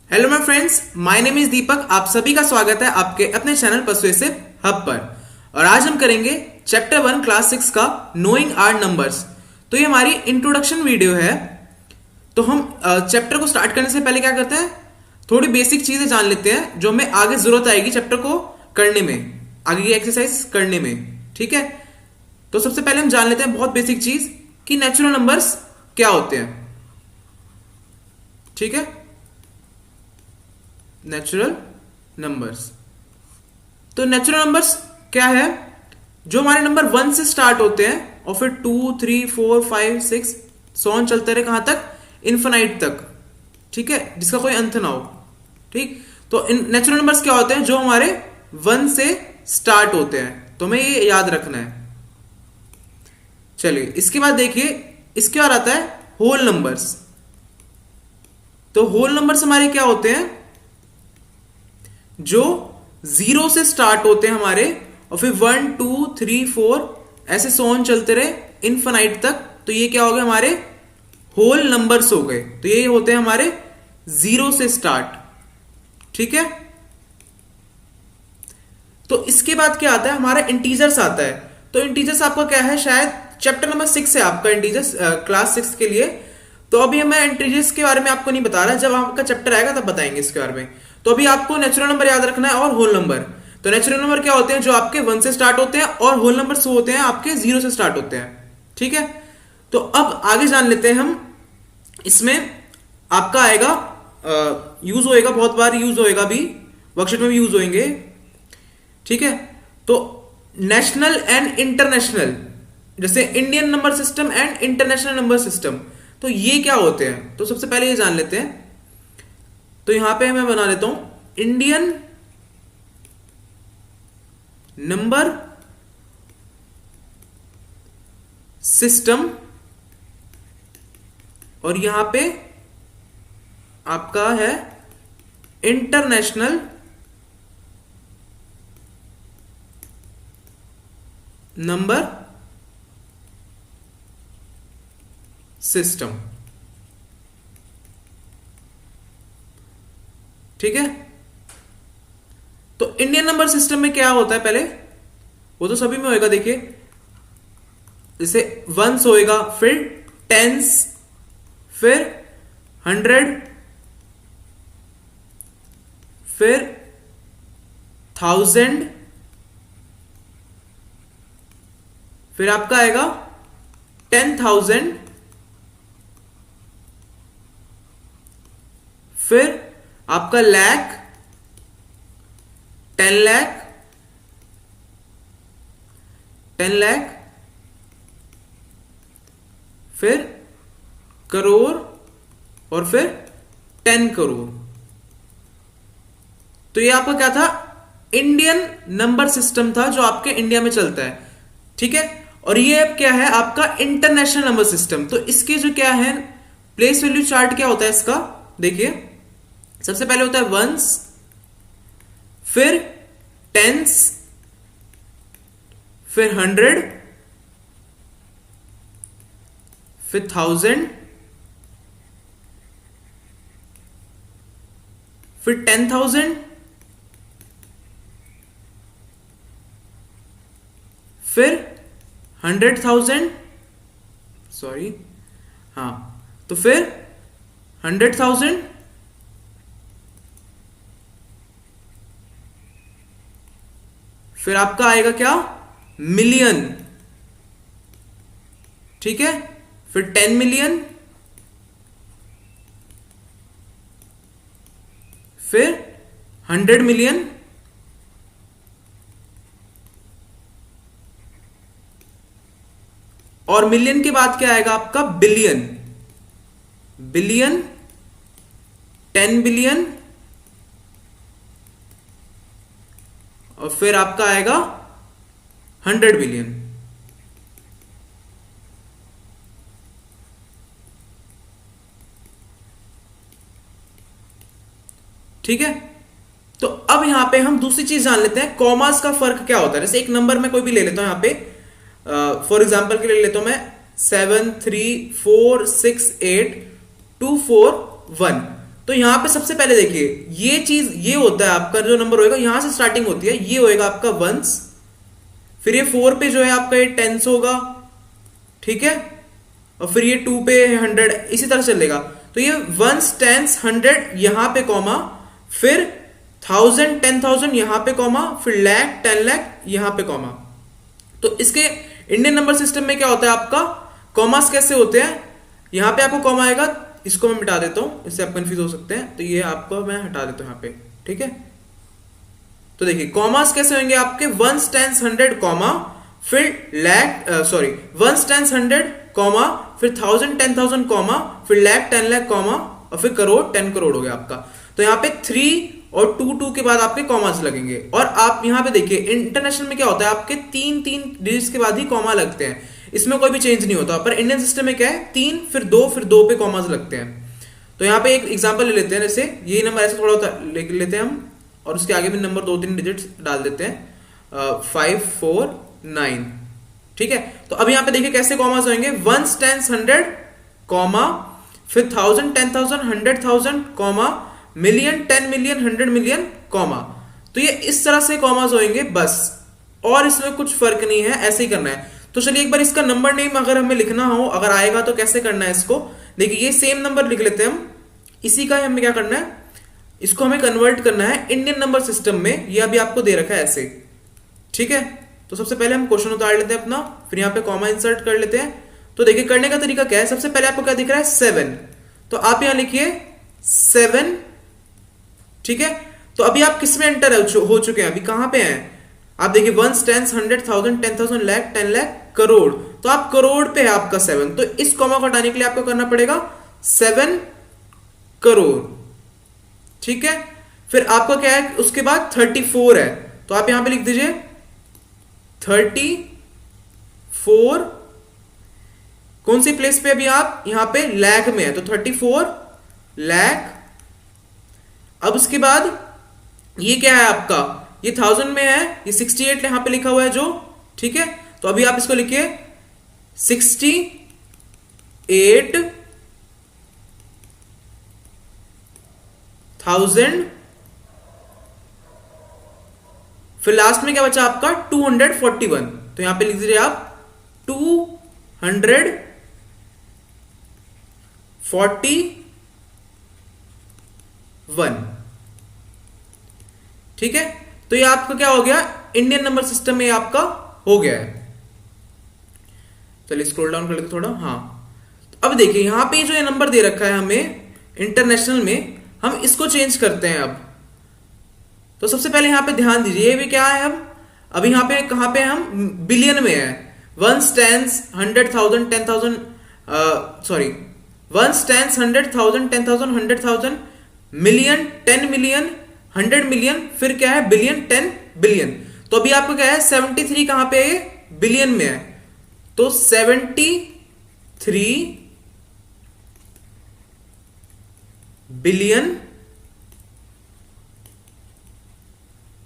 Hello my friends, my name is Deepak. आप सभी का स्वागत है आपके अपने चैनल परसुएसिव हब पर। और आज हम करेंगे चैप्टर 1 क्लास 6 का नोइंग आड नंबर्स। तो ये हमारी इंट्रोडक्शन वीडियो है। तो हम चैप्टर को स्टार्ट करने से पहले क्या करते हैं, थोड़ी बेसिक चीजें जान लेते हैं जो हमें आगे जरूरत आएगी चैप्टर को करने में, आगे की एक्सरसाइज करने में। ठीक है, तो सबसे पहले हम जान लेते हैं बहुत बेसिक चीज कि नेचुरल नंबर्स क्या होते हैं। ठीक है, नेचुरल नंबर्स। तो नेचुरल नंबर्स क्या है? जो हमारे नंबर 1 से स्टार्ट होते हैं और फिर 2, 3, 4, 5, 6 सॉन चलते रहे, कहां तक? इन्फिनाइट तक। ठीक है, जिसका कोई अंत ना हो। ठीक, तो नेचुरल नंबर्स क्या होते हैं? जो हमारे 1 से स्टार्ट होते हैं। तो हमें ये याद रखना है। चलिए, इसके बाद देखिए, इसके बाद आता है होल नंबर्स। तो होल नंबर्स हमारे क्या होते हैं? जो 0 से स्टार्ट होते हैं हमारे और फिर 1, 2, 3, 4 ऐसे सोन चलते रहे इनफिनाइट तक। तो ये क्या हो गए? हमारे होल नंबर्स हो गए। तो ये होते हैं हमारे 0 से स्टार्ट। ठीक है, तो इसके बाद क्या आता है? हमारा इंटीजर्स आता है। तो इंटीजर्स आपका क्या है? शायद चैप्टर नंबर 6 है आपका इंटीजर्स, क्लास 6 के लिए। तो अभी मैं इंटीजर्स के बारे में आपको नहीं बता रहा, जब आपका चैप्टर आएगा तब बताएंगे इसके बारे में। तो अभी आपको नेचुरल नंबर याद रखना है और होल नंबर। तो नेचुरल नंबर क्या होते हैं? जो आपके 1 से स्टार्ट होते हैं, और होल नंबर वो होते हैं आपके 0 से स्टार्ट होते हैं। ठीक है, तो अब आगे जान लेते हैं हम। इसमें आपका आएगा, यूज होएगा, बहुत बार यूज होएगा, भी वर्कशीट में भी यूज होंगे। ठीक है, तो नेशनल एंड इंटरनेशनल, जैसे Indian number system and international number system, तो ये क्या होते हैं? तो सबसे पहले ये जान लेते हैं। तो यहां पे मैं बना लेता हूं इंडियन नंबर सिस्टम, और यहां पे आपका है इंटरनेशनल नंबर सिस्टम। ठीक है, तो इंडियन नंबर सिस्टम में क्या होता है? पहले वो तो सभी में होएगा। देखिए, जैसे वंस होएगा, फिर टेंस, फिर 100, फिर 1000, फिर आपका आएगा 10,000, फिर आपका लाख, 10 लाख, 10 लाख, फिर करोड़, और फिर 10 करोड़। तो ये आपका क्या था? इंडियन नंबर सिस्टम था जो आपके इंडिया में चलता है। ठीक है, और ये अब क्या है? आपका इंटरनेशनल नंबर सिस्टम। तो इसके जो क्या है, प्लेस वैल्यू चार्ट क्या होता है इसका? देखिए, सबसे पहले होता है वंस, फिर टेंस, फिर 100, फिर 1000, फिर 10,000, फिर 100,000, सॉरी, हाँ, तो फिर 100,000, फिर आपका आएगा क्या? मिलियन। ठीक है, फिर 10 मिलियन, फिर 100 मिलियन, और मिलियन के बाद क्या आएगा आपका? बिलियन। बिलियन, 10 बिलियन, और फिर आपका आएगा 100 बिलियन। ठीक है, तो अब यहां पे हम दूसरी चीज जान लेते हैं, कॉमास का फर्क क्या होता है। जैसे एक नंबर में कोई भी ले लेता हूं, यहां पे फॉर एग्जाम्पल के लिए लेता हूं मैं 7, 3, 4, 6, 8, 2, 4, 1। तो यहाँ पे सबसे पहले देखिए ये चीज ये होता है आपका जो नंबर होएगा यहां से स्टार्टिंग होती है, ये होएगा आपका वंस, फिर ये 4 पे जो है आपका ये टेंस होगा, ठीक है, और फिर ये 2 पे 100, इसी तरह चलेगा। तो ये वंस टेंस 100 यहां पे कॉमा, फिर 1000 10,000 यहां पे कॉमा, फिर लाख 10 लाख यहां पे कॉमा। तो इसके इंडियन नंबर सिस्टम में क्या होता है आपका, कॉमास कैसे होते हैं, यहां पे आपको कॉमा आएगा, इसको मैं मिटा देता हूं, इससे आप कंफ्यूज हो सकते हैं, तो ये आपको मैं हटा देता हूं यहां पे, ठीक है। तो देखिए कॉमास कैसे होंगे आपके, वंस टेंस 100 कॉमा, फिर lakh sorry ones tens 100 comma, फिर 1000 10,000 कॉमा, फिर लाख 10 लाख कॉमा, और फिर करोड़ 10 करोड़ हो गया आपका। तो यहाँ पे 3 और 2 के बाद आपके कॉमास लगेंगे। और आप यहाँ पे देखिए इंटरनेशनल में क्या होता है, आपके 3 डिजिट्स के बाद ही कॉमा लगते हैं, इसमें कोई भी चेंज नहीं होता। पर इंडियन सिस्टम में क्या है, 3 फिर 2 पे कॉमास लगते हैं। तो यहाँ पे एक एग्जांपल ले लेते हैं, जैसे ये नंबर ऐसे थोड़ा होता ले लेते हैं हम, और उसके आगे भी नंबर 2-3 डिजिट्स डाल देते हैं, 5 4 9, ठीक है। तो अब यहाँ पे देखिए कैसे कॉमास होंगे, वंस टेंस 100 कॉमा, फिर 1000 10,000 100,000 comma, million 10 million 100 million comma. तो ये इस तरह से कॉमास होंगे बस, और इसमें कुछ फर्क नहीं है, ऐसे ही करना है। तो चलिए एक बार इसका नंबर नेम अगर हमें लिखना हो, अगर आएगा तो कैसे करना है इसको, देखिए ये सेम नंबर लिख लेते हैं हम, इसी का हमें क्या करना है, इसको हमें कन्वर्ट करना है इंडियन नंबर सिस्टम में। ये अभी आपको दे रखा है ऐसे, ठीक है। तो सबसे पहले हम क्वेश्चन उतार लेते हैं अपना, फिर यहाँ पे कॉमा इंसर्ट कर लेते हैं। तो देखिए करने का तरीका क्या है, सबसे पहले आपको क्या दिख रहा है 7, तो आप यहां लिखिए 7, ठीक है। तो अभी आप किस में एंटर हो चुके हैं, अभी कहां पे हैं आप, देखिए वंस टेंस 100 1000 10,000 लाख 10 लाख करोड़, तो आप करोड़ पे है आपका 7। तो इस कॉमा को हटाने के लिए आपको करना पड़ेगा 7 करोड़, ठीक है। फिर आपका क्या है, उसके बाद 34 है, तो आप यहां पे लिख दीजिए 34, कौन सी प्लेस पे अभी आप, यहां पे लाख में है, तो 34 लाख। अब उसके बाद ये क्या है आपका, ये 1000 में है, ये 68 यहां पे लिखा हुआ है जो, ठीक है। तो अभी आप इसको लिखिए 68,000, फिर लास्ट में क्या बचा आपका 241, तो यहां पे लिख दीजिए आप 241, ठीक है। तो ये आपका क्या हो गया, इंडियन नंबर सिस्टम में आपका हो गया है। चलिए स्क्रॉल डाउन कर लेते थोड़ा, हाँ। अब देखिए यहां पे जो ये नंबर दे रखा है हमें इंटरनेशनल में, हम इसको चेंज करते हैं अब। तो सबसे पहले यहां पे ध्यान दीजिए, ये भी क्या है, हम अभी यहां पे कहां पे हम बिलियन में है, ones tens 100,000 10,000 sorry ones tens 100,000 10,000 100,000 million 10 million 100 million, फिर क्या है बिलियन 10 बिलियन। तो अभी आपको क्या है 73 कहां पे है, बिलियन में है, तो 73 बिलियन।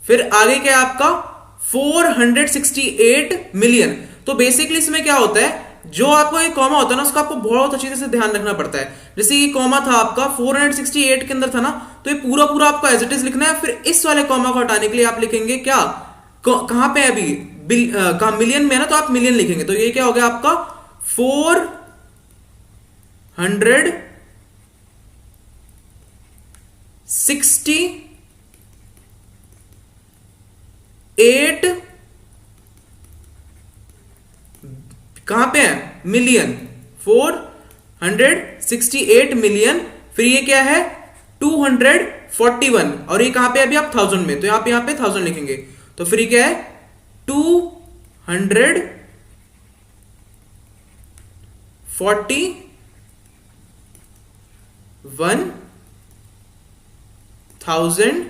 फिर आगे क्या है आपका 468 मिलियन। तो बेसिकली इसमें क्या होता है, जो आपको ये कॉमा होता है ना, उसका आपको बहुत अच्छी तरह से ध्यान रखना पड़ता है। जैसे ये कॉमा था आपका 468 के अंदर था ना, तो ये पूरा पूरा आपको एज इट इज लिखना है। फिर इस वाले कॉमा को हटाने के लिए आप लिखेंगे क्या, कहां पे है अभी, कहां मिलियन में है ना, तो आप मिलियन लिखेंगे। तो ये क्या हो गया आपका 468 कहां पे है, मिलियन, 468 मिलियन। फिर ये क्या है 241, और ये कहां पे अभी आप 1000 में, तो आप यहां पे 1000 लिखेंगे। तो फिर ये क्या है 241,000,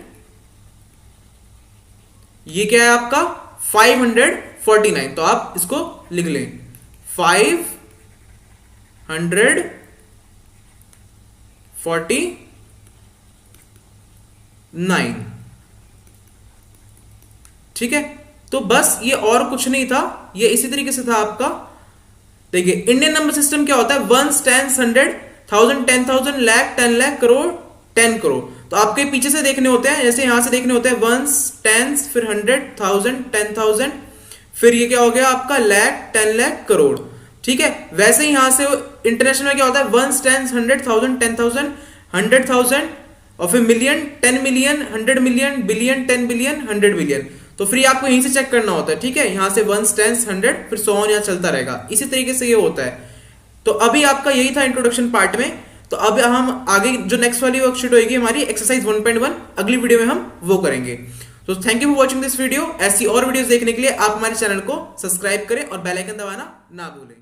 ये क्या है आपका 549। तो आप इसको लिख लें 549, ठीक है। तो बस ये और कुछ नहीं था, ये इसी तरीके से था आपका। देखिए इंडियन नंबर सिस्टम क्या होता है, वंस टेंस 100 1000 10,000 लाख 10 लाख करोड़ 10 करोड़। तो आपके पीछे से देखने होते हैं, जैसे यहां से देखने होते हैं वंस, टेंस, फिर 100, 1000, 10,000, फिर ये क्या हो गया आपका लाख, 10 लाख, करोड़। ठीक है, वैसे ही यहां से इंटरनेशनल में क्या होता है, वंस, टेंस, 100, 1000, 10,000, 100,000, और फिर million, 10 million, 100 million, billion, 10 billion, 100 billion. तो फिर आपको यहीं से चेक करना होता है। ठीक है, यहां से वंस, टेंस, 100, फिर 100 यहाँ चलता रहेगा, इसी तरीके से ये होता है। तो अभी आपका यही था इंट्रोडक्शन पार्ट में। तो अब हम आगे जो नेक्स्ट वाली वर्कशीट होगी हमारी एक्सरसाइज 1.1, अगली वीडियो में हम वो करेंगे। तो thank you for watching this video. ऐसी और वीडियोस देखने के लिए आप हमारे चैनल को सब्सक्राइब करें और बेल आइकन दबाना ना भूलें।